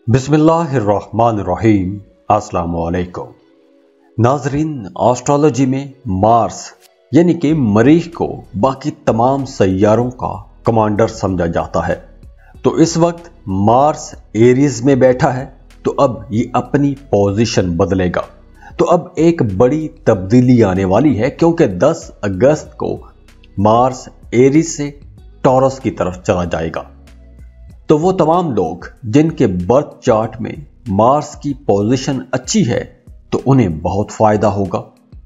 बिस्मिल्लाहिर्रहमानिर्रहीम। अस्सलाम वालेकुम नाजरीन, एस्ट्रोलॉजी में मार्स यानी कि मरीख को बाकी तमाम सैयारों का कमांडर समझा जाता है। तो इस वक्त मार्स एरीज में बैठा है, तो अब ये अपनी पोजीशन बदलेगा। तो अब एक बड़ी तब्दीली आने वाली है, क्योंकि 10 अगस्त को मार्स एरीज से टॉरस की तरफ चला जाएगा। तो वो तमाम लोग जिनके बर्थ चार्ट में मार्स की पोजीशन अच्छी है, तो उन्हें बहुत फायदा होगा।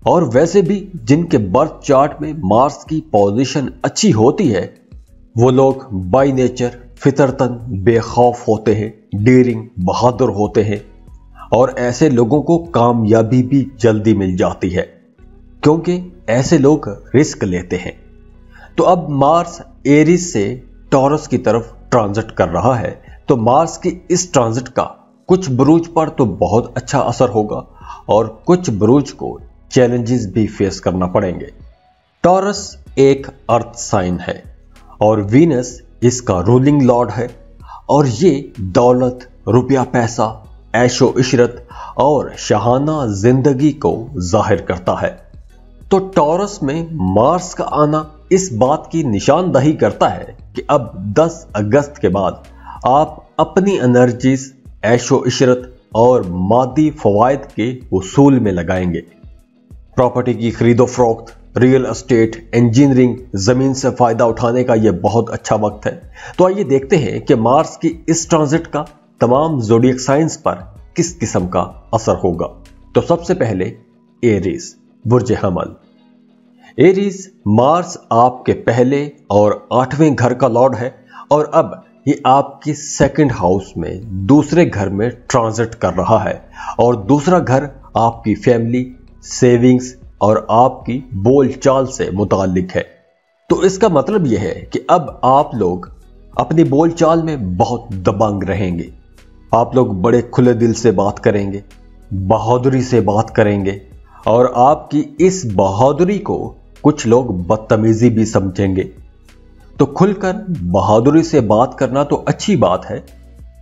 और वैसे भी जिनके बर्थ चार्ट में मार्स की पोजीशन अच्छी होती है, वो लोग बाय नेचर फितरतन बेखौफ होते हैं, डेयरिंग बहादुर होते हैं, और ऐसे लोगों को कामयाबी भी जल्दी मिल जाती है, क्योंकि ऐसे लोग रिस्क लेते हैं। तो अब मार्स एरीज से टॉरस की तरफ ट्रांजिट कर रहा है, तो मार्स की इस ट्रांजिट का कुछ बुरूज पर तो बहुत अच्छा असर होगा और कुछ बुरूज को चैलेंजेस भी फेस करना पड़ेंगे। टॉरस एक अर्थ साइन है और वीनस इसका रूलिंग लॉर्ड है, और ये दौलत, रुपया पैसा, ऐशो इशरत और शाहाना जिंदगी को जाहिर करता है। तो टॉरस में मार्स का आना इस बात की निशानदही करता है कि अब 10 अगस्त के बाद आप अपनी एनर्जीज ऐशो इशरत और मादी फवायद के उसूल में लगाएंगे। प्रॉपर्टी की खरीदो फरोख्त, रियल एस्टेट, इंजीनियरिंग, जमीन से फायदा उठाने का यह बहुत अच्छा वक्त है। तो आइए देखते हैं कि मार्स की इस ट्रांजिट का तमाम ज़ोडिएक साइंस पर किस किस्म का असर होगा। तो सबसे पहले एरीज, बुर्ज हमल। एरीज मार्स आपके पहले और 8वें घर का लॉर्ड है, और अब ये आपकी सेकंड हाउस में दूसरे घर में ट्रांजिट कर रहा है। और दूसरा घर आपकी फैमिली, सेविंग्स और आपकी बोलचाल से मुताल्लिक है। तो इसका मतलब यह है कि अब आप लोग अपनी बोलचाल में बहुत दबंग रहेंगे। आप लोग बड़े खुले दिल से बात करेंगे, बहादुरी से बात करेंगे, और आपकी इस बहादुरी को कुछ लोग बदतमीजी भी समझेंगे। तो खुलकर बहादुरी से बात करना तो अच्छी बात है,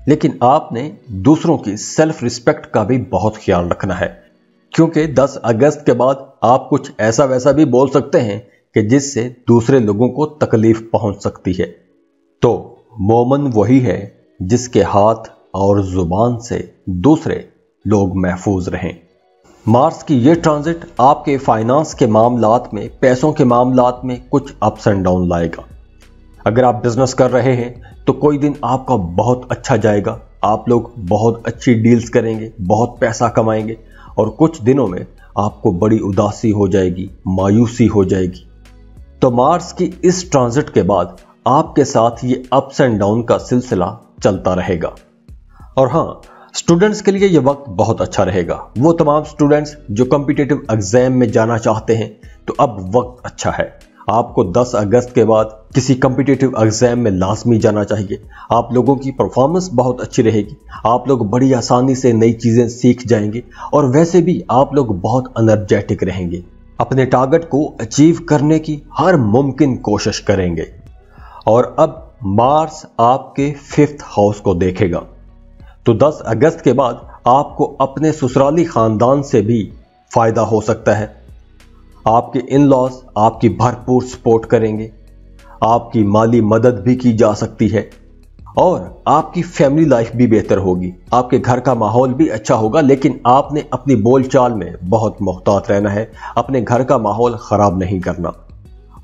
लेकिन आपने दूसरों की सेल्फ रिस्पेक्ट का भी बहुत ख्याल रखना है, क्योंकि 10 अगस्त के बाद आप कुछ ऐसा वैसा भी बोल सकते हैं कि जिससे दूसरे लोगों को तकलीफ पहुंच सकती है। तो मोमन वही है जिसके हाथ और जुबान से दूसरे लोग महफूज रहें। मार्स की ये ट्रांजिट आपके फाइनेंस के मामलात में, पैसों के मामलात में कुछ अप्स एंड डाउन लाएगा। अगर आप बिजनेस कर रहे हैं तो कोई दिन आपका बहुत अच्छा जाएगा, आप लोग बहुत अच्छी डील्स करेंगे, बहुत पैसा कमाएंगे, और कुछ दिनों में आपको बड़ी उदासी हो जाएगी, मायूसी हो जाएगी। तो मार्स की इस ट्रांजिट के बाद आपके साथ ये अप्स एंड डाउन का सिलसिला चलता रहेगा। और हाँ, स्टूडेंट्स के लिए यह वक्त बहुत अच्छा रहेगा। वो तमाम स्टूडेंट्स जो कॉम्पिटिटिव एग्जाम में जाना चाहते हैं, तो अब वक्त अच्छा है। आपको 10 अगस्त के बाद किसी कॉम्पिटिटिव एग्जाम में लाजमी जाना चाहिए। आप लोगों की परफॉर्मेंस बहुत अच्छी रहेगी, आप लोग बड़ी आसानी से नई चीजें सीख जाएंगे, और वैसे भी आप लोग बहुत एनर्जेटिक रहेंगे। अपने टारगेट को अचीव करने की हर मुमकिन कोशिश करेंगे। और अब मार्स आपके 5th हाउस को देखेगा, तो 10 अगस्त के बाद आपको अपने ससुराली खानदान से भी फायदा हो सकता है। आपके इन लॉज आपकी भरपूर सपोर्ट करेंगे, आपकी माली मदद भी की जा सकती है, और आपकी फैमिली लाइफ भी बेहतर होगी। आपके घर का माहौल भी अच्छा होगा, लेकिन आपने अपनी बोलचाल में बहुत मुहतात रहना है, अपने घर का माहौल खराब नहीं करना।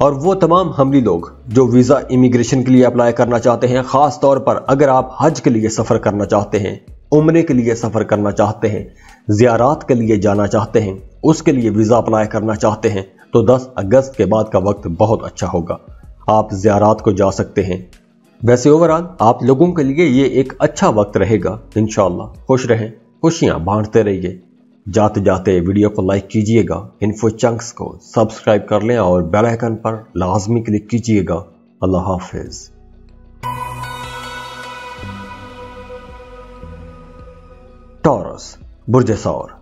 और वो तमाम हमली लोग जो वीज़ा इमिग्रेशन के लिए अप्लाई करना चाहते हैं, ख़ास तौर पर अगर आप हज के लिए सफ़र करना चाहते हैं, उम्रे के लिए सफ़र करना चाहते हैं, ज़ियारात के लिए जाना चाहते हैं, उसके लिए वीज़ा अप्लाई करना चाहते हैं, तो 10 अगस्त के बाद का वक्त बहुत अच्छा होगा। आप ज़ियारात को जा सकते हैं। वैसे ओवरऑल आप लोगों के लिए ये एक अच्छा वक्त रहेगा। इंशाअल्लाह खुश रहें, खुशियाँ बांटते रहिए। जाते जाते वीडियो को लाइक कीजिएगा, इन्फो चंक्स को सब्सक्राइब कर लें और बेल आइकन पर लाजमी क्लिक कीजिएगा। अल्लाह हाफिज। टॉरस, बुर्ज सौर।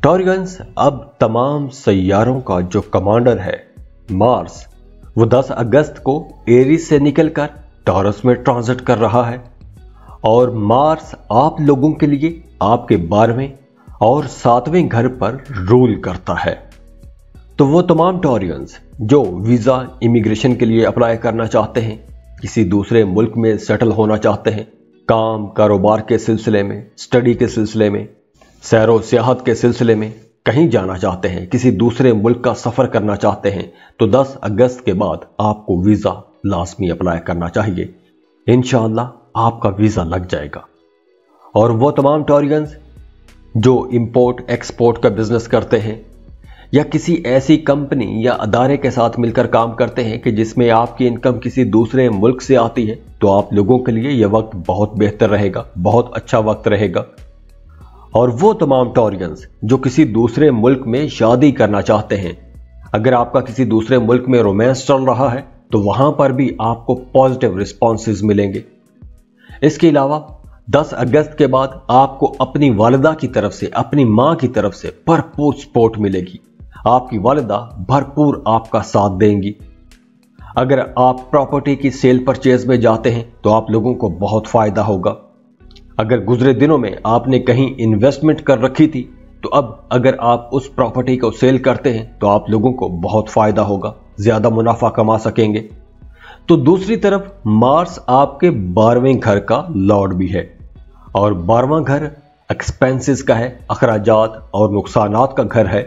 टॉरियंस अब तमाम सैयारों का जो कमांडर है मार्स, वो 10 अगस्त को एरीज से निकलकर टॉरस में ट्रांजिट कर रहा है, और मार्स आप लोगों के लिए आपके 12वें और 7वें घर पर रूल करता है। तो वो तमाम टॉरियंस जो वीजा इमिग्रेशन के लिए अप्लाई करना चाहते हैं, किसी दूसरे मुल्क में सेटल होना चाहते हैं, काम कारोबार के सिलसिले में, स्टडी के सिलसिले में, सैरो सियाहत के सिलसिले में कहीं जाना चाहते हैं, किसी दूसरे मुल्क का सफर करना चाहते हैं, तो 10 अगस्त के बाद आपको वीजा लाजमी अप्लाई करना चाहिए। इंशाअल्लाह आपका वीजा लग जाएगा। और वो तमाम टॉरियंस जो इंपोर्ट एक्सपोर्ट का बिजनेस करते हैं या किसी ऐसी कंपनी या अदारे के साथ मिलकर काम करते हैं कि जिसमें आपकी इनकम किसी दूसरे मुल्क से आती है, तो आप लोगों के लिए यह वक्त बहुत बेहतर रहेगा, बहुत अच्छा वक्त रहेगा। और वो तमाम टॉरियंस जो किसी दूसरे मुल्क में शादी करना चाहते हैं, अगर आपका किसी दूसरे मुल्क में रोमांस चल रहा है तो वहां पर भी आपको पॉजिटिव रिस्पॉन्सेज मिलेंगे। इसके अलावा 10 अगस्त के बाद आपको अपनी वालिदा की तरफ से, अपनी मां की तरफ से भरपूर सपोर्ट मिलेगी। आपकी वालिदा भरपूर आपका साथ देंगी। अगर आप प्रॉपर्टी की सेल परचेज में जाते हैं तो आप लोगों को बहुत फायदा होगा। अगर गुजरे दिनों में आपने कहीं इन्वेस्टमेंट कर रखी थी, तो अब अगर आप उस प्रॉपर्टी को सेल करते हैं तो आप लोगों को बहुत फायदा होगा, ज्यादा मुनाफा कमा सकेंगे। तो दूसरी तरफ मार्स आपके 12वें घर का लॉर्ड भी है, और 12वां घर एक्सपेंसेस का है, अखराजात और नुकसानात का घर है।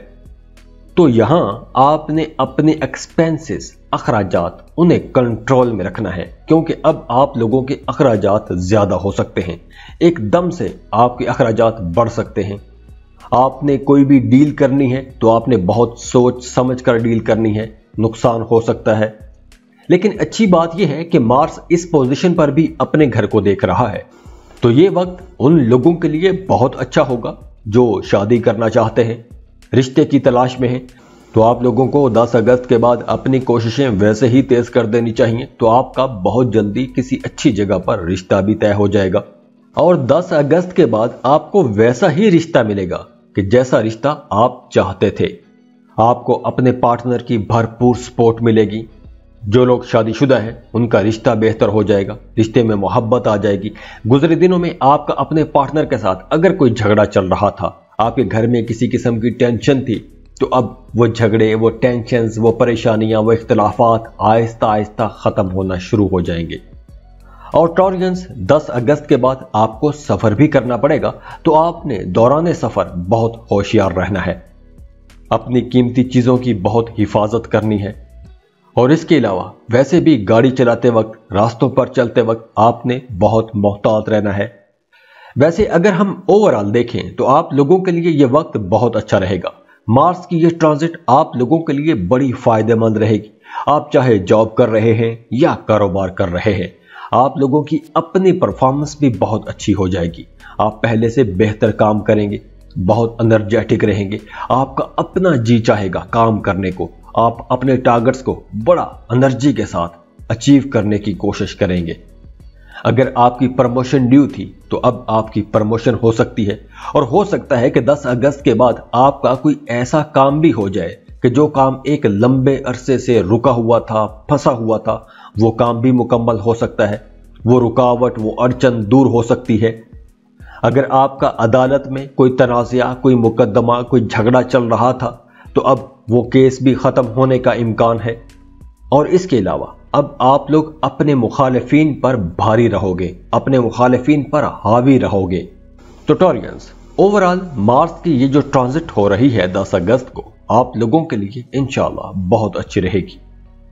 तो यहां आपने अपने एक्सपेंसेस, अखराजात, उन्हें कंट्रोल में रखना है, क्योंकि अब आप लोगों के अखराजात ज्यादा हो सकते हैं। एकदम से आपके अखराजात बढ़ सकते हैं। आपने कोई भी डील करनी है तो आपने बहुत सोच समझ कर डील करनी है, नुकसान हो सकता है। लेकिन अच्छी बात यह है कि मार्स इस पोजीशन पर भी अपने घर को देख रहा है, तो ये वक्त उन लोगों के लिए बहुत अच्छा होगा जो शादी करना चाहते हैं, रिश्ते की तलाश में हैं। तो आप लोगों को 10 अगस्त के बाद अपनी कोशिशें वैसे ही तेज कर देनी चाहिए, तो आपका बहुत जल्दी किसी अच्छी जगह पर रिश्ता भी तय हो जाएगा। और 10 अगस्त के बाद आपको वैसा ही रिश्ता मिलेगा कि जैसा रिश्ता आप चाहते थे। आपको अपने पार्टनर की भरपूर सपोर्ट मिलेगी। जो लोग शादीशुदा हैं उनका रिश्ता बेहतर हो जाएगा, रिश्ते में मोहब्बत आ जाएगी। गुजरे दिनों में आपका अपने पार्टनर के साथ अगर कोई झगड़ा चल रहा था, आपके घर में किसी किस्म की टेंशन थी, तो अब वो झगड़े, वो टेंशन्स, वो परेशानियां, वो इख्तिलाफात आहिस्ता आहिस्ता खत्म होना शुरू हो जाएंगे। और टॉरियंस 10 अगस्त के बाद आपको सफर भी करना पड़ेगा, तो आपने दौरान सफर बहुत होशियार रहना है। अपनी कीमती चीजों की बहुत हिफाजत करनी है। और इसके अलावा वैसे भी गाड़ी चलाते वक्त, रास्तों पर चलते वक्त आपने बहुत मोहतात रहना है। वैसे अगर हम ओवरऑल देखें तो आप लोगों के लिए यह वक्त बहुत अच्छा रहेगा। मार्स की यह ट्रांजिट आप लोगों के लिए बड़ी फायदेमंद रहेगी। आप चाहे जॉब कर रहे हैं या कारोबार कर रहे हैं, आप लोगों की अपनी परफॉर्मेंस भी बहुत अच्छी हो जाएगी। आप पहले से बेहतर काम करेंगे, बहुत एनर्जेटिक रहेंगे। आपका अपना जी चाहेगा काम करने को। आप अपने टारगेट्स को बड़ा एनर्जी के साथ अचीव करने की कोशिश करेंगे। अगर आपकी प्रमोशन ड्यू थी तो अब आपकी प्रमोशन हो सकती है, और हो सकता है कि 10 अगस्त के बाद आपका कोई ऐसा काम भी हो जाए कि जो काम एक लंबे अरसे से रुका हुआ था, फंसा हुआ था, वो काम भी मुकम्मल हो सकता है। वो रुकावट, वो अड़चन दूर हो सकती है। अगर आपका अदालत में कोई तनाज़ा, कोई मुकदमा, कोई झगड़ा चल रहा था, तो अब वो केस भी खत्म होने का इम्कान है। और इसके अलावा अब आप लोग अपने मुखालिफिन पर भारी रहोगे, अपने मुखालिफिन पर हावी रहोगे। तो टॉरियंस, ओवरऑल मार्स की ये जो ट्रांजिट हो रही है 10 अगस्त को, आप लोगों के लिए इंशाल्लाह बहुत अच्छी रहेगी।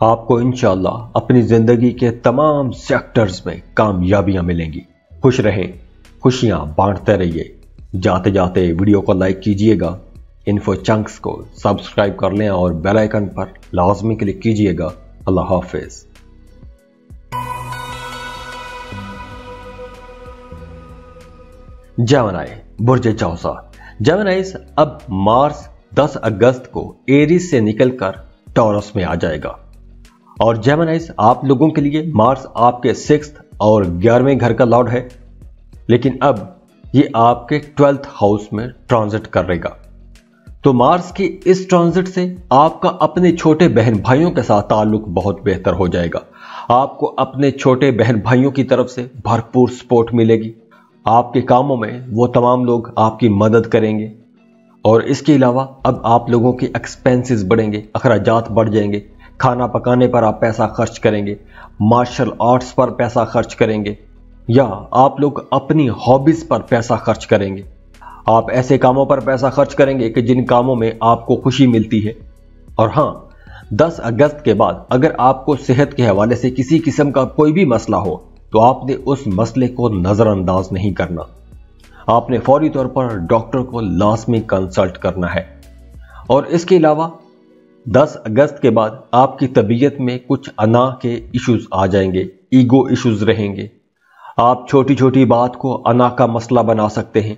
आपको इंशाल्लाह अपनी जिंदगी के तमाम सेक्टर्स में कामयाबियां मिलेंगी। खुश रहें, खुशियां बांटते रहिए। जाते जाते वीडियो को लाइक कीजिएगा, इन्फो चंक्स को सब्सक्राइब कर लें और बेल आइकन पर लाजमी क्लिक कीजिएगा। अल्लाह हाफिज। जेमिनी, बुर्ज चौसा। जेमिनीज, अब मार्स 10 अगस्त को एरीज से निकलकर टॉरस में आ जाएगा। और जेमिनीज, आप लोगों के लिए मार्स आपके 6th और 11वें घर का लॉर्ड है, लेकिन अब ये आपके 12th हाउस में ट्रांजिट करेगा। तो मार्स की इस ट्रांजिट से आपका अपने छोटे बहन भाइयों के साथ ताल्लुक बहुत बेहतर हो जाएगा। आपको अपने छोटे बहन भाइयों की तरफ से भरपूर सपोर्ट मिलेगी। आपके कामों में वो तमाम लोग आपकी मदद करेंगे। और इसके अलावा अब आप लोगों के एक्सपेंसेस बढ़ेंगे, अखराजात बढ़ जाएंगे। खाना पकाने पर आप पैसा खर्च करेंगे, मार्शल आर्ट्स पर पैसा खर्च करेंगे, या आप लोग अपनी हॉबीज पर पैसा खर्च करेंगे। आप ऐसे कामों पर पैसा खर्च करेंगे कि जिन कामों में आपको खुशी मिलती है। और हाँ, 10 अगस्त के बाद अगर आपको सेहत के हवाले से किसी किस्म का कोई भी मसला हो तो आपने उस मसले को नजरअंदाज नहीं करना। आपने फौरी तौर पर डॉक्टर को लाजमी कंसल्ट करना है। और इसके अलावा 10 अगस्त के बाद आपकी तबीयत में कुछ अना के इश्यूज आ जाएंगे, ईगो इश्यूज रहेंगे। आप छोटी छोटी बात को अना का मसला बना सकते हैं।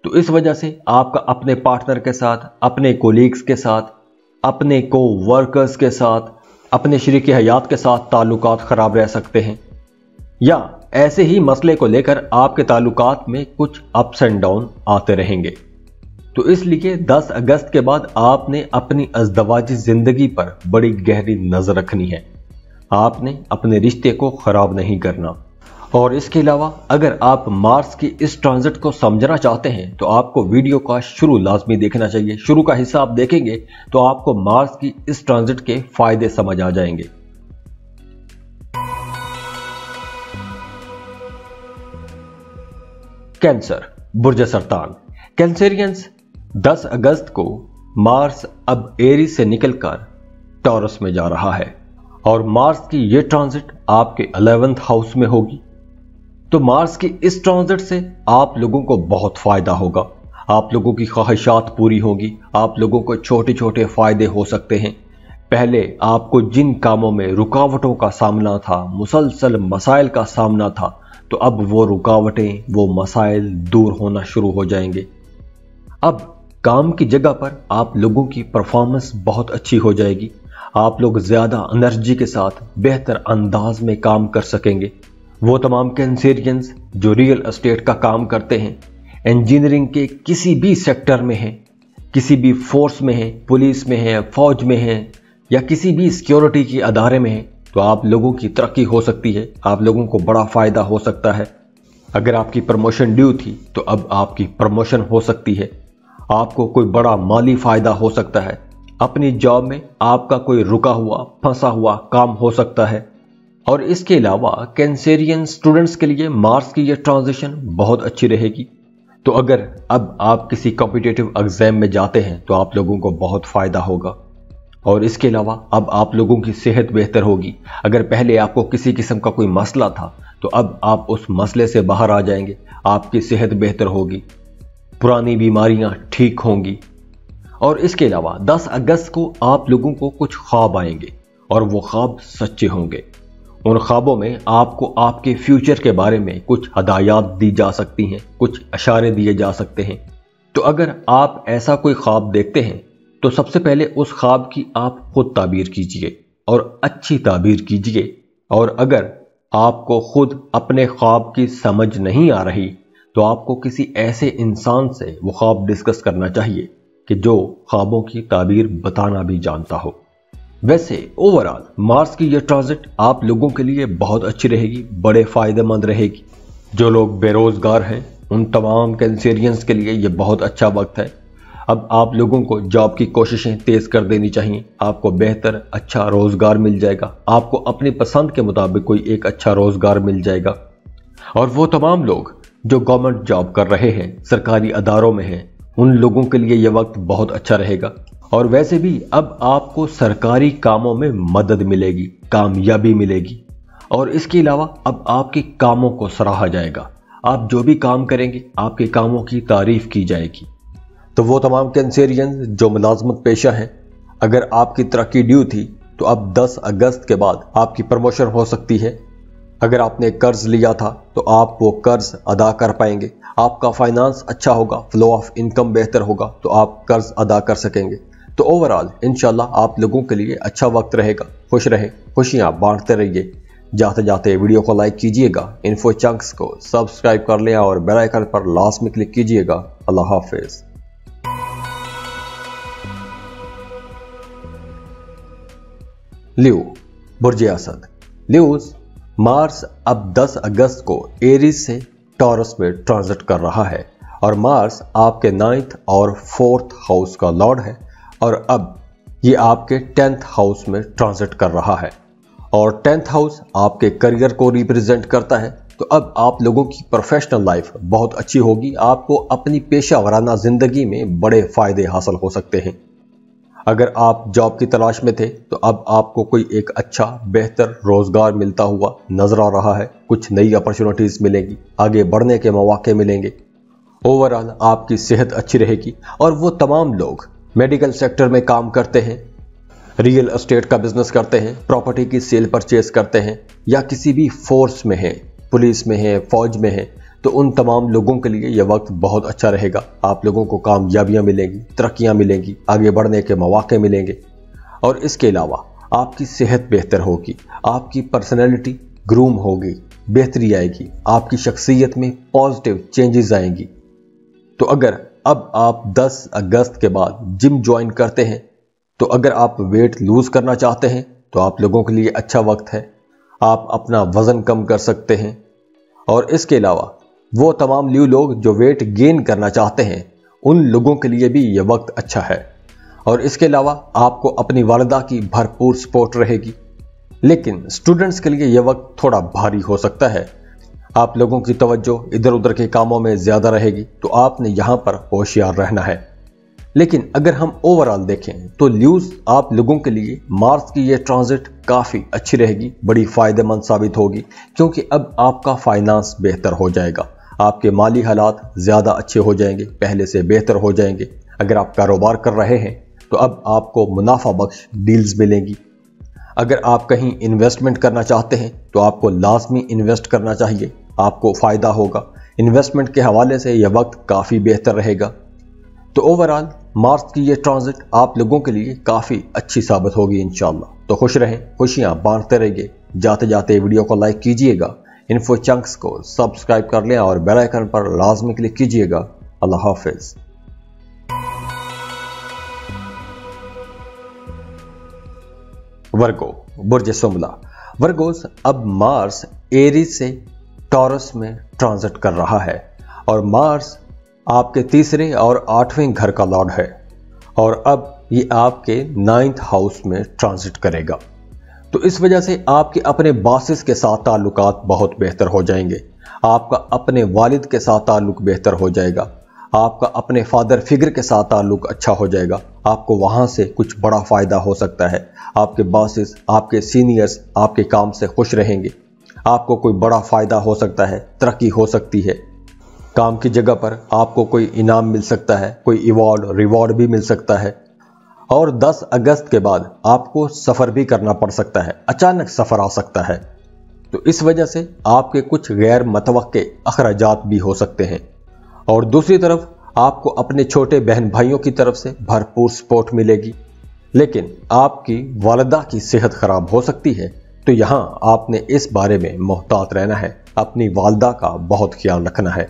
तो इस वजह से आपका अपने पार्टनर के साथ, अपने कोलीग्स के साथ, अपने को वर्कर्स के साथ, अपने शरीक हयात के साथ ताल्लुकात खराब रह सकते हैं, या ऐसे ही मसले को लेकर आपके ताल्लुकात में कुछ अप्स एंड डाउन आते रहेंगे। तो इसलिए 10 अगस्त के बाद आपने अपनी अज़दवाजी जिंदगी पर बड़ी गहरी नजर रखनी है। आपने अपने रिश्ते को खराब नहीं करना। और इसके अलावा अगर आप मार्स की इस ट्रांजिट को समझना चाहते हैं तो आपको वीडियो का शुरू लाजमी देखना चाहिए। शुरू का हिस्सा आप देखेंगे तो आपको मार्स की इस ट्रांजिट के फायदे समझ आ जाएंगे। कैंसर, बुर्ज सरतान। कैंसेरियंस, 10 अगस्त को मार्स अब एरीज से निकलकर टॉरस में जा रहा है और मार्स की यह ट्रांजिट आपके 11th हाउस में होगी। तो मार्स की इस ट्रांजिट से आप लोगों को बहुत फायदा होगा। आप लोगों की ख्वाहिशात पूरी होगी। आप लोगों को छोटे छोटे फायदे हो सकते हैं। पहले आपको जिन कामों में रुकावटों का सामना था, मुसलसल मसाइल का सामना था, तो अब वो रुकावटें, वो मसाइल दूर होना शुरू हो जाएंगे। अब काम की जगह पर आप लोगों की परफॉर्मेंस बहुत अच्छी हो जाएगी। आप लोग ज्यादा एनर्जी के साथ बेहतर अंदाज में काम कर सकेंगे। वो तमाम कैंसेरियंस जो रियल एस्टेट का काम करते हैं, इंजीनियरिंग के किसी भी सेक्टर में हैं, किसी भी फोर्स में हैं, पुलिस में हैं, फौज में हैं, या किसी भी सिक्योरिटी के अदारे में हैं, तो आप लोगों की तरक्की हो सकती है। आप लोगों को बड़ा फायदा हो सकता है। अगर आपकी प्रमोशन ड्यू थी तो अब आपकी प्रमोशन हो सकती है। आपको कोई बड़ा माली फायदा हो सकता है। अपनी जॉब में आपका कोई रुका हुआ, फंसा हुआ काम हो सकता है। और इसके अलावा कैंसेरियन स्टूडेंट्स के लिए मार्स की यह ट्रांजिशन बहुत अच्छी रहेगी। तो अगर अब आप किसी कॉम्पिटिटिव एग्जाम में जाते हैं तो आप लोगों को बहुत फायदा होगा। और इसके अलावा अब आप लोगों की सेहत बेहतर होगी। अगर पहले आपको किसी किस्म का कोई मसला था तो अब आप उस मसले से बाहर आ जाएंगे। आपकी सेहत बेहतर होगी, पुरानी बीमारियां ठीक होंगी। और इसके अलावा 10 अगस्त को आप लोगों को कुछ ख्वाब आएंगे और वो ख्वाब सच्चे होंगे। उन ख्वाबों में आपको आपके फ्यूचर के बारे में कुछ हदायत दी जा सकती हैं, कुछ इशारे दिए जा सकते हैं। तो अगर आप ऐसा कोई ख्वाब देखते हैं तो सबसे पहले उस ख्वाब की आप खुद ताबीर कीजिए और अच्छी ताबीर कीजिए। और अगर आपको खुद अपने ख्वाब की समझ नहीं आ रही तो आपको किसी ऐसे इंसान से वो ख्वाब डिस्कस करना चाहिए कि जो ख्वाबों की ताबीर बताना भी जानता हो। वैसे ओवरऑल मार्स की यह ट्रांजिट आप लोगों के लिए बहुत अच्छी रहेगी, बड़े फायदेमंद रहेगी। जो लोग बेरोजगार हैं उन तमाम कैंसेरियंस के लिए यह बहुत अच्छा वक्त है। अब आप लोगों को जॉब की कोशिशें तेज कर देनी चाहिए। आपको बेहतर अच्छा रोजगार मिल जाएगा। आपको अपनी पसंद के मुताबिक कोई एक अच्छा रोजगार मिल जाएगा। और वो तमाम लोग जो गवर्नमेंट जॉब कर रहे हैं, सरकारी अदारों में हैं, उन लोगों के लिए यह वक्त बहुत अच्छा रहेगा। और वैसे भी अब आपको सरकारी कामों में मदद मिलेगी, कामयाबी मिलेगी। और इसके अलावा अब आपके कामों को सराहा जाएगा। आप जो भी काम करेंगे आपके कामों की तारीफ की जाएगी। तो वो तमाम कैंसेरियन जो मुलाजमत पेशा हैं, अगर आपकी तरक्की ड्यू थी तो अब 10 अगस्त के बाद आपकी प्रमोशन हो सकती है। अगर आपने कर्ज लिया था तो आप वो कर्ज अदा कर पाएंगे। आपका फाइनेंस अच्छा होगा, फ्लो ऑफ इनकम बेहतर होगा, तो आप कर्ज अदा कर सकेंगे। तो ओवरऑल इंशाल्लाह आप लोगों के लिए अच्छा वक्त रहेगा। खुश रहें, खुशियां बांटते रहिए। जाते जाते वीडियो को लाइक कीजिएगा, इन्फो चंक्स को सब्सक्राइब कर लें और बेल आइकन पर लास्ट में क्लिक कीजिएगा। अल्लाह हाफिज। लियो, बुर्ज असद। न्यूज़, मार्स अब 10 अगस्त को एरीज से टॉरस में ट्रांजिट कर रहा है और मार्स आपके 9th और 4th हाउस का लॉर्ड है और अब ये आपके 10th हाउस में ट्रांजिट कर रहा है और 10th हाउस आपके करियर को रिप्रेजेंट करता है। तो अब आप लोगों की प्रोफेशनल लाइफ बहुत अच्छी होगी, आपको अपनी पेशा वराना जिंदगी में बड़े फायदे हासिल हो सकते हैं। अगर आप जॉब की तलाश में थे तो अब आपको कोई एक अच्छा बेहतर रोजगार मिलता हुआ नजर आ रहा है, कुछ नई अपॉर्चुनिटीज मिलेंगी, आगे बढ़ने के मौके मिलेंगे। ओवरऑल आपकी सेहत अच्छी रहेगी और वो तमाम लोग मेडिकल सेक्टर में काम करते हैं, रियल एस्टेट का बिजनेस करते हैं, प्रॉपर्टी की सेल परचेज करते हैं या किसी भी फोर्स में हैं, पुलिस में हैं, फौज में हैं, तो उन तमाम लोगों के लिए यह वक्त बहुत अच्छा रहेगा। आप लोगों को कामयाबियां मिलेंगी, तरक्कियां मिलेंगी, आगे बढ़ने के मौके मिलेंगे और इसके अलावा आपकी सेहत बेहतर होगी, आपकी पर्सनैलिटी ग्रूम होगी, बेहतरी आएगी, आपकी शख्सियत में पॉजिटिव चेंजेस आएंगी। तो अगर अब आप 10 अगस्त के बाद जिम ज्वाइन करते हैं तो अगर आप वेट लूज करना चाहते हैं तो आप लोगों के लिए अच्छा वक्त है, आप अपना वजन कम कर सकते हैं। और इसके अलावा वो तमाम न्यू लोग जो वेट गेन करना चाहते हैं उन लोगों के लिए भी यह वक्त अच्छा है। और इसके अलावा आपको अपनी वालिदा की भरपूर सपोर्ट रहेगी। लेकिन स्टूडेंट्स के लिए यह वक्त थोड़ा भारी हो सकता है, आप लोगों की तवज्जो इधर उधर के कामों में ज्यादा रहेगी, तो आपने यहां पर होशियार रहना है। लेकिन अगर हम ओवरऑल देखें तो न्यूज़ आप लोगों के लिए मार्स की ये ट्रांजिट काफ़ी अच्छी रहेगी, बड़ी फ़ायदेमंद साबित होगी, क्योंकि अब आपका फाइनेंस बेहतर हो जाएगा, आपके माली हालात ज़्यादा अच्छे हो जाएंगे, पहले से बेहतर हो जाएंगे। अगर आप कारोबार कर रहे हैं तो अब आपको मुनाफा बख्श डील्स मिलेंगी। अगर आप कहीं इन्वेस्टमेंट करना चाहते हैं तो आपको लाजमी इन्वेस्ट करना चाहिए, आपको फ़ायदा होगा। इन्वेस्टमेंट के हवाले से यह वक्त काफ़ी बेहतर रहेगा। तो ओवरऑल मार्स की ये ट्रांजिट आप लोगों के लिए काफ़ी अच्छी साबित होगी इंशाल्लाह। तो खुश रहें, खुशियां बांटते रहिए। जाते जाते वीडियो को लाइक कीजिएगा, इन्फो चंक्स को सब्सक्राइब कर लें और बेल आइकन पर लाजमी क्लिक कीजिएगा। अल्लाह हाफिज। वर्गो, बुर्ज सुमला। वर्गोस अब मार्स एरीज से टॉरस में ट्रांजिट कर रहा है और मार्स आपके 3रे और 8वें घर का लॉर्ड है और अब ये आपके 9th हाउस में ट्रांजिट करेगा। तो इस वजह से आपके अपने बॉसेस के साथ ताल्लुकात बहुत बेहतर हो जाएंगे, आपका अपने वालिद के साथ ताल्लुक बेहतर हो जाएगा, आपका अपने फादर फिगर के साथ ताल्लुक अच्छा हो जाएगा, आपको वहां से कुछ बड़ा फायदा हो सकता है। आपके बॉसेस, आपके सीनियर्स आपके काम से खुश रहेंगे, आपको कोई बड़ा फायदा हो सकता है, तरक्की हो सकती है। काम की जगह पर आपको कोई इनाम मिल सकता है, कोई अवार्ड रिवॉर्ड भी मिल सकता है। और 10 अगस्त के बाद आपको सफ़र भी करना पड़ सकता है, अचानक सफ़र आ सकता है। तो इस वजह से आपके कुछ गैर मतवक्के अखराजात भी हो सकते हैं। और दूसरी तरफ आपको अपने छोटे बहन भाइयों की तरफ से भरपूर सपोर्ट मिलेगी। लेकिन आपकी वालिदा की सेहत खराब हो सकती है, तो यहाँ आपने इस बारे में मोहतात रहना है, अपनी वालिदा का बहुत ख्याल रखना है।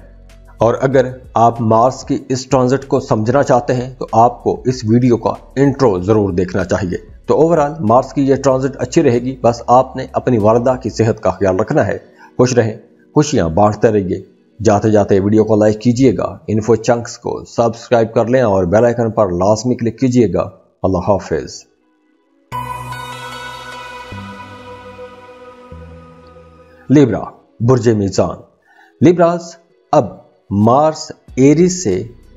और अगर आप मार्स की इस ट्रांजिट को समझना चाहते हैं तो आपको इस वीडियो का इंट्रो जरूर देखना चाहिए। तो ओवरऑल मार्स की यह ट्रांजिट अच्छी रहेगी, बस आपने अपनी वालिदा की सेहत का ख्याल रखना है। खुश रहें, खुशियां बांटते रहिए। जाते जाते वीडियो को लाइक कीजिएगा, इन्फो चंक्स को सब्सक्राइब कर लें और बेल आइकन पर लाजमी क्लिक कीजिएगा। अल्लाह हाफिज। लिब्रा, बुर्ज मीज़ान। लिब्रास अब मार्स एरीज से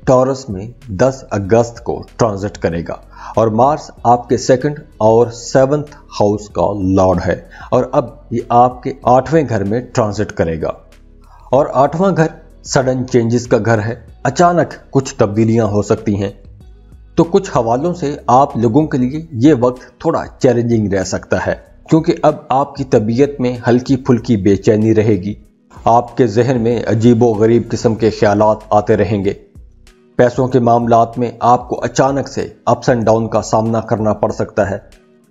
टॉरस में 10 अगस्त को ट्रांजिट करेगा और मार्स आपके 2nd और 7th हाउस का लॉर्ड है और अब ये आपके 8वें घर में ट्रांजिट करेगा। और 8वां घर सडन चेंजेस का घर है, अचानक कुछ तब्दीलियां हो सकती हैं। तो कुछ हवालों से आप लोगों के लिए ये वक्त थोड़ा चैलेंजिंग रह सकता है, क्योंकि अब आपकी तबीयत में हल्की फुल्की बेचैनी रहेगी, आपके जहन में अजीबो गरीब किस्म के ख्यालात आते रहेंगे। पैसों के मामलात में आपको अचानक से अप्स एंड डाउन का सामना करना पड़ सकता है।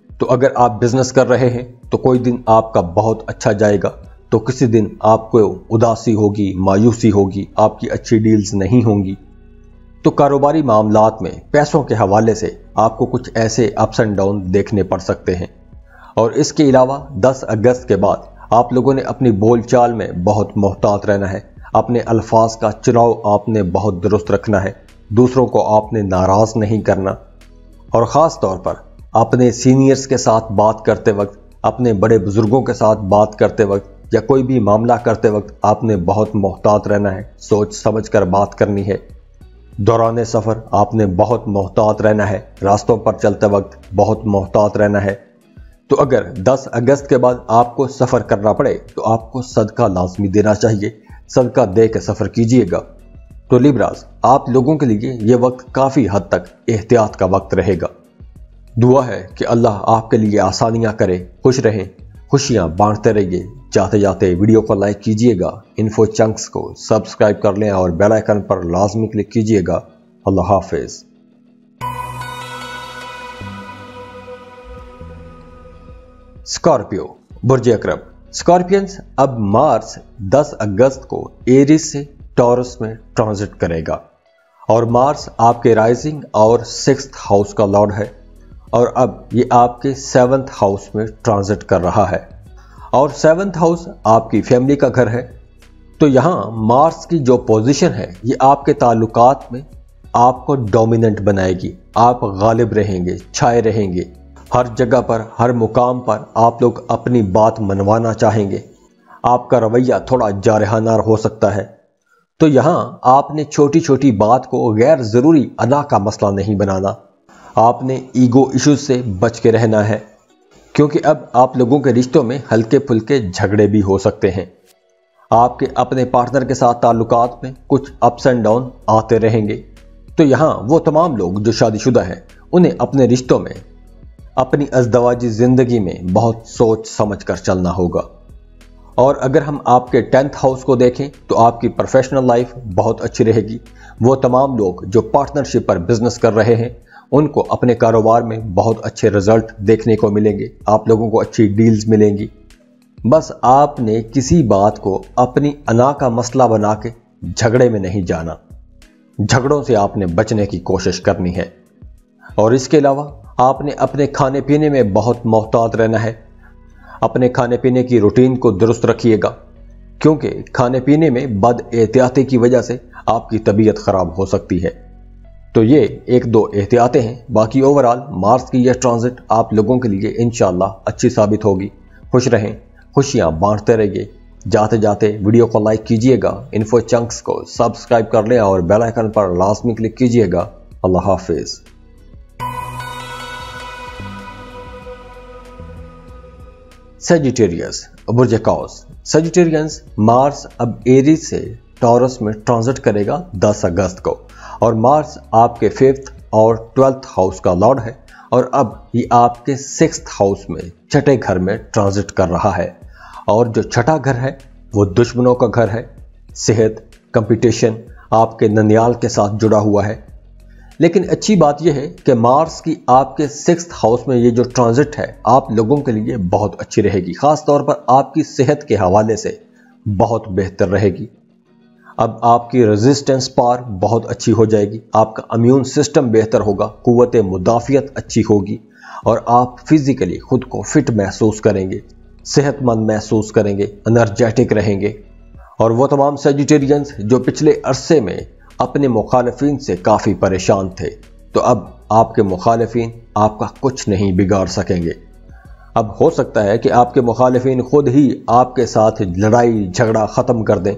तो अगर आप बिजनेस कर रहे हैं तो कोई दिन आपका बहुत अच्छा जाएगा, तो किसी दिन आपको उदासी होगी, मायूसी होगी, आपकी अच्छी डील्स नहीं होंगी। तो कारोबारी मामलात में पैसों के हवाले से आपको कुछ ऐसे अप्स एंड डाउन देखने पड़ सकते हैं। اور اس کے علاوہ 10 اگست کے بعد آپ لوگوں نے اپنی بول چال میں بہت محتاط رہنا ہے، اپنے الفاظ کا چناؤ آپ نے بہت درست رکھنا ہے، دوسروں کو آپ نے ناراض نہیں کرنا، اور خاص طور پر اپنے سینئرز کے ساتھ بات کرتے وقت، اپنے بڑے بزرگوں کے ساتھ بات کرتے وقت یا کوئی بھی معاملہ کرتے وقت آپ نے بہت محتاط رہنا ہے، سوچ سمجھ کر بات کرنی ہے۔ دوران سفر آپ نے بہت محتاط رہنا ہے، راستوں پر چلتے وقت بہت محتاط رہنا ہے۔ تو اگر 10 اگست کے بعد آپ کو سفر کرنا پڑے تو آپ کو صدقہ لازمی دینا چاہیے، صدقہ دے کے سفر کیجئے گا۔ تو لیبراز، آپ لوگوں کے لیے یہ وقت کافی حد تک احتیاط کا وقت رہے گا۔ دعا ہے کہ اللہ آپ کے لیے آسانیاں کرے، خوش رہیں، خوشیاں بانٹتے رہیے۔ جاتے جاتے ویڈیو کو لائک کیجئے گا، انفو چنکس کو سبسکرائب کر لیں اور بیل آئیکن پر لازمی کلک کیجئے گا۔ اللہ حافظ۔ اسکارپیو، برج اکرم۔ اسکارپینز، اب مارس 10 اگست کو ایریز سے ٹورس میں ٹرانزٹ کرے گا، اور مارس آپ کے رائزنگ اور 6th ہاؤس کا لارڈ ہے، اور اب یہ آپ کے 7th ہاؤس میں ٹرانزٹ کر رہا ہے، اور 7th ہاؤس آپ کی فیملی کا گھر ہے۔ تو یہاں مارس کی جو پوزیشن ہے یہ آپ کے تعلقات میں آپ کو ڈومیننٹ بنائے گی، آپ غالب رہیں گے، چھائے رہیں گے، ہر جگہ پر، ہر مقام پر آپ لوگ اپنی بات منوانا چاہیں گے، آپ کا رویہ تھوڑا جارحانہ ہو سکتا ہے۔ تو یہاں آپ نے چھوٹی چھوٹی بات کو غیر ضروری انا کا مسئلہ نہیں بنانا، آپ نے ایگو ایشوز سے بچ کے رہنا ہے، کیونکہ اب آپ لوگوں کے رشتوں میں ہلکے پھلکے جھگڑے بھی ہو سکتے ہیں۔ آپ کے اپنے پارٹنر کے ساتھ تعلقات میں کچھ اپس اینڈ ڈاؤن آتے رہیں گے۔ تو یہاں وہ تمام لوگ جو شادی شدہ ہیں انہیں اپنے رشتوں میں، اپنی ازدواجی زندگی میں بہت سوچ سمجھ کر چلنا ہوگا۔ اور اگر ہم آپ کے 10th ہاؤس کو دیکھیں تو آپ کی پروفیشنل لائف بہت اچھی رہے گی۔ وہ تمام لوگ جو پارٹنرشپ پر بزنس کر رہے ہیں ان کو اپنے کاروبار میں بہت اچھے رزلٹ دیکھنے کو ملیں گے، آپ لوگوں کو اچھی ڈیلز ملیں گی۔ بس آپ نے کسی بات کو اپنی انا کا مسئلہ بنا کے جھگڑے میں نہیں جانا، جھگڑوں سے آپ نے بچنے کی کوشش کرنی ہے۔ اور اس کے علاوہ آپ نے اپنے کھانے پینے میں بہت محتاط رہنا ہے، اپنے کھانے پینے کی روٹین کو درست رکھیے گا، کیونکہ کھانے پینے میں بد احتیاطی کی وجہ سے آپ کی طبیعت خراب ہو سکتی ہے۔ تو یہ 1-2 احتیاطیں ہیں، باقی اوورال مارس کی یہ ٹرانزٹ آپ لوگوں کے لیے انشاءاللہ اچھی ثابت ہوگی۔ خوش رہیں، خوشیاں بانٹتے رہیے۔ جاتے جاتے ویڈیو کو لائک کیجئے گا، انفو چنکس کو سبسکرائب کر لیں اور بیل آئیکن پر لازمی کلک کیجئے گا۔ اللہ حافظ۔ سیجیٹیریس، برج قوس۔ سیجیٹیرینز، مارس اب ایریز سے ٹورس میں ٹرانزٹ کرے گا 10 اگست کو، اور مارس آپ کے 5th اور 12th ہاؤس کا لارڈ ہے، اور اب یہ آپ کے 6th ہاؤس میں، چھٹے گھر میں ٹرانزٹ کر رہا ہے، اور جو چھٹا گھر ہے وہ دشمنوں کا گھر ہے۔ صحت، کمپٹیشن آپ کے ننیال کے ساتھ جڑا ہوا ہے۔ لیکن اچھی بات یہ ہے کہ مارس کی آپ کے 6th ہاؤس میں یہ جو ٹرانزٹ ہے آپ لوگوں کے لیے بہت اچھی رہے گی، خاص طور پر آپ کی صحت کے حوالے سے بہت بہتر رہے گی۔ اب آپ کی ریزسٹنس پاور بہت اچھی ہو جائے گی، آپ کا امیون سسٹم بہتر ہوگا، قوت مدافعت اچھی ہوگی، اور آپ فزیکلی خود کو فٹ محسوس کریں گے، صحت مند محسوس کریں گے، انرجیٹک رہیں گے۔ اور وہ تمام سیجیٹیرینز جو پچھلے عرصے میں اپنے مخالفین سے کافی پریشان تھے، تو اب آپ کے مخالفین آپ کا کچھ نہیں بگاڑ سکیں گے۔ اب ہو سکتا ہے کہ آپ کے مخالفین خود ہی آپ کے ساتھ لڑائی جھگڑا ختم کر دیں،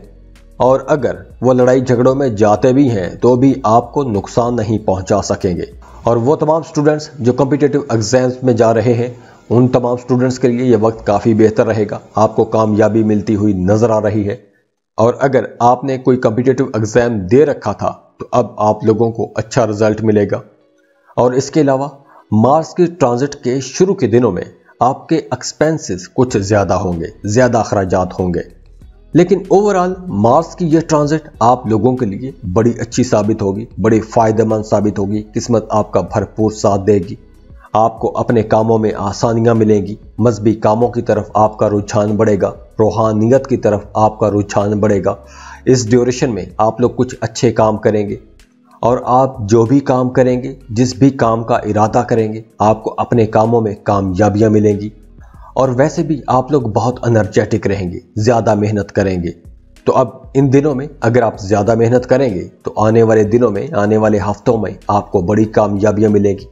اور اگر وہ لڑائی جھگڑوں میں جاتے بھی ہیں تو بھی آپ کو نقصان نہیں پہنچا سکیں گے۔ اور وہ تمام سٹوڈنٹس جو کمپیٹیٹیو ایگزامز میں جا رہے ہیں ان تمام سٹوڈنٹس کے لیے یہ وقت کافی بہتر رہے گا، آپ کو کامیابی ملتی ہوئی نظر آ رہی ہے۔ اور اگر آپ نے کوئی کمپیٹیٹیو ایگزام دے رکھا تھا تو اب آپ لوگوں کو اچھا رزلٹ ملے گا۔ اور اس کے علاوہ مارس کی ٹرانزٹ کے شروع کے دنوں میں آپ کے ایکسپینسز کچھ زیادہ ہوں گے، زیادہ اخراجات ہوں گے، لیکن اوورال مارس کی یہ ٹرانزٹ آپ لوگوں کے لیے بڑی اچھی ثابت ہوگی، بڑی فائدہ مند ثابت ہوگی، قسمت آپ کا بھرپور ساتھ دے گی، آپ کو اپنے کاموں میں آسانیاں ملیں گی، مذہبی کاموں کی طرف آپ کا رجحان بڑھے گا، روحانیت کی طرف آپ کا رجحان بڑھے گا۔ اس ڈیوریشن میں آپ لوگ کچھ اچھے کام کریں گے، اور آپ جو بھی کام کریں گے، جس بھی کام کا ارادہ کریں گے، آپ کو اپنے کاموں میں کامیابیاں ملیں گی۔ और वैसे भी आप लोग बहुत एनर्जेटिक रहेंगे, ज़्यादा मेहनत करेंगे। तो अब इन दिनों में अगर आप ज़्यादा मेहनत करेंगे तो आने वाले दिनों में, आने वाले हफ्तों में आपको बड़ी कामयाबियां मिलेगी।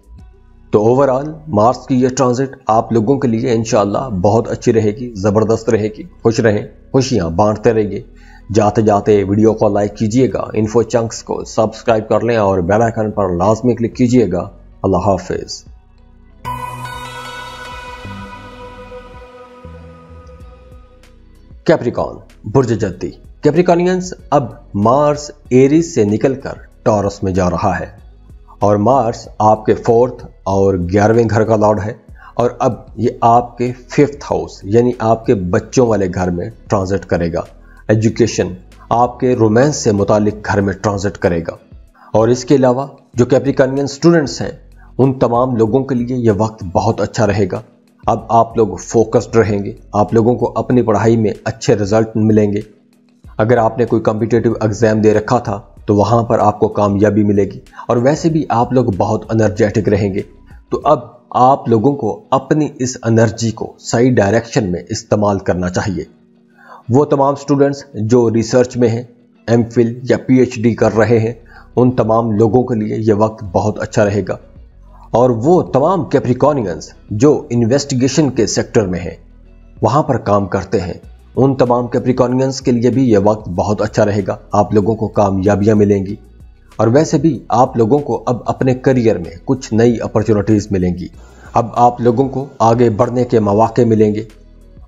तो ओवरऑल मार्स की ये ट्रांजिट आप लोगों के लिए इंशाअल्लाह बहुत अच्छी रहेगी, ज़बरदस्त रहेगी। खुश रहें, खुशियां बांटते रहिए। जाते जाते वीडियो को लाइक कीजिएगा, इन्फो चंक्स को सब्सक्राइब कर लें और बेल आइकन पर लाजमी क्लिक कीजिएगा। अल्लाह हाफिज। कैप्रिकॉन बुर्ज जद्दी। कैप्रिकॉनियंस अब मार्स एरीज से निकलकर टॉरस में जा रहा है और मार्स आपके 4th और 11वें घर का लॉर्ड है और अब ये आपके 5th हाउस यानी आपके बच्चों वाले घर में ट्रांजिट करेगा। एजुकेशन, आपके रोमांस से मुतालिक घर में ट्रांजिट करेगा। और इसके अलावा जो कैप्रिकॉनियन स्टूडेंट्स हैं उन तमाम लोगों के लिए यह वक्त बहुत अच्छा रहेगा। अब आप लोग फोकस्ड रहेंगे, आप लोगों को अपनी पढ़ाई में अच्छे रिजल्ट मिलेंगे। अगर आपने कोई कॉम्पिटिटिव एग्जाम दे रखा था तो वहां पर आपको कामयाबी मिलेगी और वैसे भी आप लोग बहुत एनर्जेटिक रहेंगे। तो अब आप लोगों को अपनी इस एनर्जी को सही डायरेक्शन में इस्तेमाल करना चाहिए। वो तमाम स्टूडेंट्स जो रिसर्च में हैं, एमफिल या पीएचडी कर रहे हैं, उन तमाम लोगों के लिए ये वक्त बहुत अच्छा रहेगा। और वो तमाम कैप्रिकॉनियंस जो इन्वेस्टिगेशन के सेक्टर में हैं, वहां पर काम करते हैं, उन तमाम कैप्रिकॉनियंस के लिए भी यह वक्त बहुत अच्छा रहेगा। आप लोगों को कामयाबियां मिलेंगी और वैसे भी आप लोगों को अब अपने करियर में कुछ नई अपॉर्चुनिटीज मिलेंगी। अब आप लोगों को आगे बढ़ने के मौके मिलेंगे,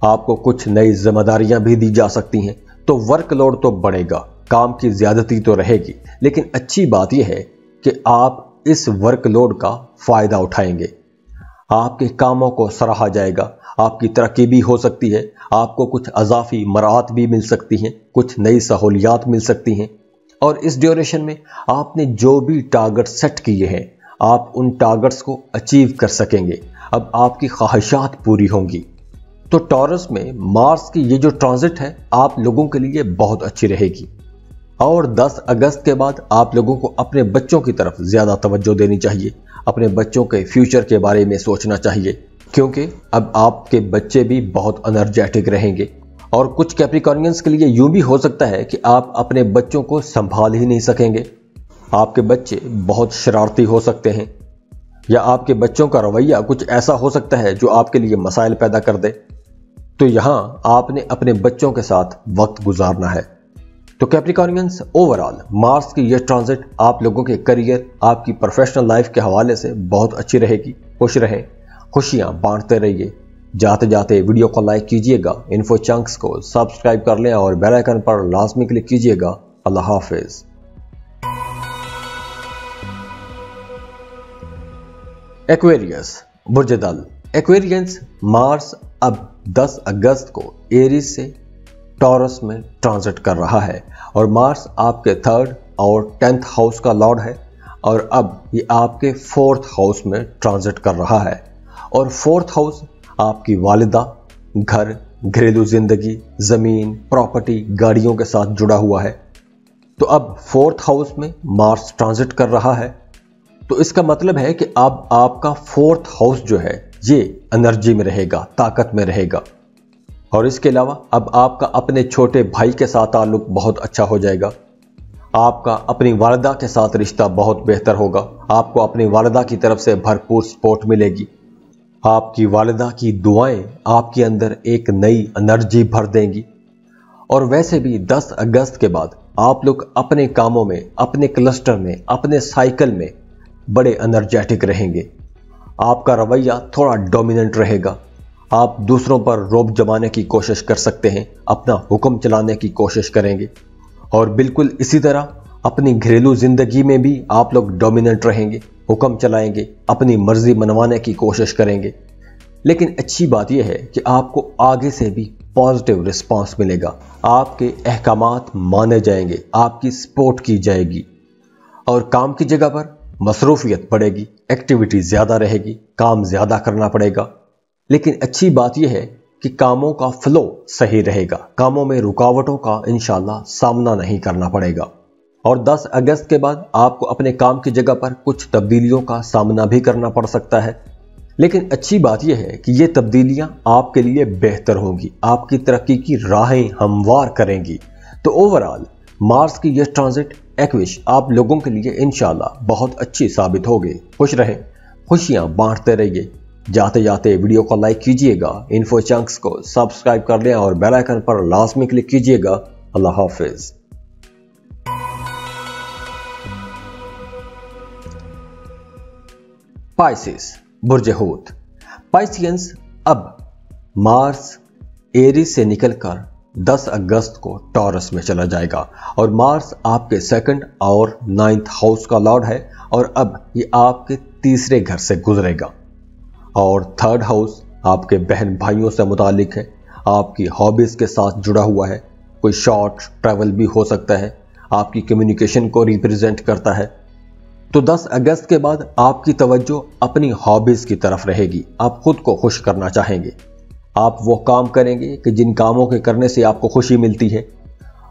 आपको कुछ नई जिम्मेदारियां भी दी जा सकती हैं। तो वर्कलोड तो बढ़ेगा, काम की ज्यादती तो रहेगी, लेकिन अच्छी बात यह है कि आप इस वर्कलोड का फायदा उठाएंगे। आपके कामों को सराहा जाएगा, आपकी तरक्की भी हो सकती है, आपको कुछ अजाफी मराहत भी मिल सकती हैं, कुछ नई सहूलियात मिल सकती हैं। और इस ड्यूरेशन में आपने जो भी टारगेट सेट किए हैं, आप उन टारगेट्स को अचीव कर सकेंगे। अब आपकी ख्वाहिशात पूरी होंगी। तो टॉरस में मार्स की ये जो ट्रांजिट है आप लोगों के लिए बहुत अच्छी रहेगी। और 10 अगस्त के बाद आप लोगों को अपने बच्चों की तरफ ज्यादा तवज्जो देनी चाहिए, अपने बच्चों के फ्यूचर के बारे में सोचना चाहिए, क्योंकि अब आपके बच्चे भी बहुत एनर्जेटिक रहेंगे। और कुछ कैप्रिकॉनियंस के लिए यूं भी हो सकता है कि आप अपने बच्चों को संभाल ही नहीं सकेंगे। आपके बच्चे बहुत शरारती हो सकते हैं या आपके बच्चों का रवैया कुछ ऐसा हो सकता है जो आपके लिए मसाइल पैदा कर दे। तो यहां आपने अपने बच्चों के साथ वक्त गुजारना है। तो कैप्रिकॉनियंस ओवरऑल मार्स की यह ट्रांजिट आप लोगों के करियर, आपकी प्रोफेशनल लाइफ के हवाले से बहुत अच्छी रहेगी। खुश रहें, खुशियां बांटते रहिए। जाते जाते वीडियो को लाइक कीजिएगा, इन्फो चंक्स को सब्सक्राइब कर लें और बेल आइकन पर लाजमी क्लिक कीजिएगा। अल्लाह हाफिज। एक्वेरियस बुर्ज दल। एक्वेरियंस मार्स अब 10 अगस्त को एरीज से टॉरस में ट्रांजिट कर रहा है और मार्स आपके 3rd और 10th हाउस का लॉर्ड है और अब ये आपके 4th हाउस में ट्रांजिट कर रहा है। और 4th हाउस आपकी वालिदा, घर, घरेलू जिंदगी, जमीन, प्रॉपर्टी, गाड़ियों के साथ जुड़ा हुआ है। तो अब 4th हाउस में मार्स ट्रांजिट कर रहा है, तो इसका मतलब है कि अब आपका 4th हाउस जो है ये एनर्जी में रहेगा, ताकत में रहेगा। और इसके अलावा अब आपका अपने छोटे भाई के साथ ताल्लुक बहुत अच्छा हो जाएगा। आपका अपनी वालिदा के साथ रिश्ता बहुत बेहतर होगा। आपको अपनी वालिदा की तरफ से भरपूर सपोर्ट मिलेगी। आपकी वालिदा की दुआएं आपके अंदर एक नई एनर्जी भर देंगी। और वैसे भी 10 अगस्त के बाद आप लोग अपने कामों में, अपने क्लस्टर में, अपने साइकिल में बड़े एनर्जेटिक रहेंगे। आपका रवैया थोड़ा डोमिनेंट रहेगा। आप दूसरों पर रोब जमाने की कोशिश कर सकते हैं, अपना हुक्म चलाने की कोशिश करेंगे। और बिल्कुल इसी तरह अपनी घरेलू जिंदगी में भी आप लोग डोमिनेंट रहेंगे, हुक्म चलाएंगे, अपनी मर्जी मनवाने की कोशिश करेंगे। लेकिन अच्छी बात यह है कि आपको आगे से भी पॉजिटिव रिस्पांस मिलेगा। आपके अहकामात माने जाएंगे, आपकी सपोर्ट की जाएगी और काम की जगह पर मसरूफियत बढ़ेगी, एक्टिविटी ज्यादा रहेगी, काम ज्यादा करना पड़ेगा। लेकिन अच्छी बात यह है कि कामों का फ्लो सही रहेगा, कामों में रुकावटों का इंशाल्लाह सामना नहीं करना पड़ेगा। और 10 अगस्त के बाद आपको अपने काम की जगह पर कुछ तब्दीलियों का सामना भी करना पड़ सकता है। लेकिन अच्छी बात यह है कि ये तब्दीलियां आपके लिए बेहतर होंगी, आपकी तरक्की की राहें हमवार करेंगी। तो ओवरऑल मार्स की यह ट्रांजिट एक्विश आप लोगों के लिए इंशाल्लाह बहुत अच्छी साबित होगी। खुश रहें, खुशियां बांटते रहिए। जाते जाते वीडियो को लाइक कीजिएगा, इन्फो चंक्स को सब्सक्राइब कर लें और बेल आइकन पर लाजमी क्लिक कीजिएगा। अल्लाह हाफिज। पाइसिस बुर्ज हूत। पाइसियंस अब मार्स एरीज से निकलकर 10 अगस्त को टॉरस में चला जाएगा और मार्स आपके सेकंड और 9th हाउस का लॉर्ड है और अब ये आपके तीसरे घर से गुजरेगा और 3rd हाउस आपके बहन भाइयों से मुतालिक है, आपकी हॉबीज के साथ जुड़ा हुआ है, कोई शॉर्ट ट्रैवल भी हो सकता है, आपकी कम्युनिकेशन को रिप्रेजेंट करता है। तो 10 अगस्त के बाद आपकी तवज्जो अपनी हॉबीज की तरफ रहेगी। आप खुद को खुश करना चाहेंगे, आप वो काम करेंगे कि जिन कामों के करने से आपको खुशी मिलती है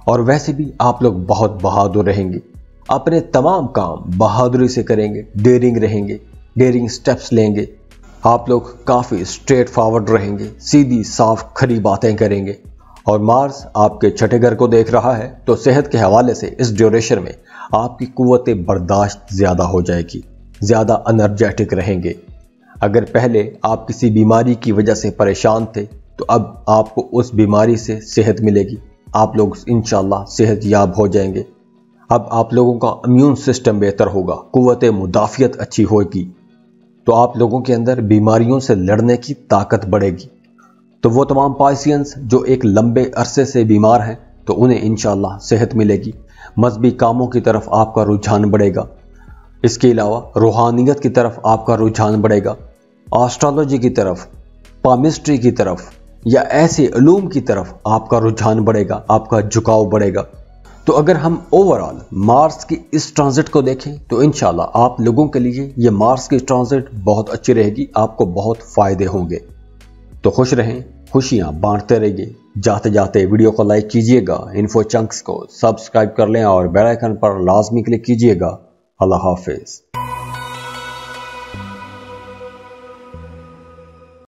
और वैसे भी आप लोग बहुत बहादुर रहेंगे, अपने तमाम काम बहादुरी से करेंगे, डेयरिंग रहेंगे, डेयरिंग स्टेप्स लेंगे। आप लोग काफ़ी स्ट्रेट फॉरवर्ड रहेंगे, सीधी साफ खरी बातें करेंगे। और मार्स आपके छठे घर को देख रहा है तो सेहत के हवाले से इस ड्यूरेशन में आपकी कुव्वत बर्दाश्त ज़्यादा हो जाएगी, ज़्यादा एनर्जेटिक रहेंगे। अगर पहले आप किसी बीमारी की वजह से परेशान थे तो अब आपको उस बीमारी से सेहत मिलेगी, आप लोग इंशाल्लाह सेहत याब हो जाएंगे। अब आप लोगों का इम्यून सिस्टम बेहतर होगा, कुव्वत मुदाफ़ियत अच्छी होगी, तो आप लोगों के अंदर बीमारियों से लड़ने की ताकत बढ़ेगी। तो वो तमाम पाइसियंस जो एक लंबे अरसे से बीमार हैं तो उन्हें इंशाल्लाह सेहत मिलेगी, मजहबी कामों की तरफ आपका रुझान बढ़ेगा, इसके अलावा रूहानियत की तरफ आपका रुझान बढ़ेगा, एस्ट्रोलॉजी की तरफ, पामिस्ट्री की तरफ या ऐसे उलूम की तरफ आपका रुझान बढ़ेगा, आपका झुकाव बढ़ेगा। तो अगर हम ओवरऑल मार्स की इस ट्रांजिट को देखें तो इंशाल्लाह आप लोगों के लिए ये मार्स की ट्रांजिट बहुत अच्छी रहेगी, आपको बहुत फायदे होंगे। तो खुश रहें, खुशियां बांटते रहिए। जाते जाते वीडियो को लाइक कीजिएगा, इन्फो चंक्स को सब्सक्राइब कर लें और बेल आइकन पर लाजमी क्लिक कीजिएगा। अल्लाह हाफिज।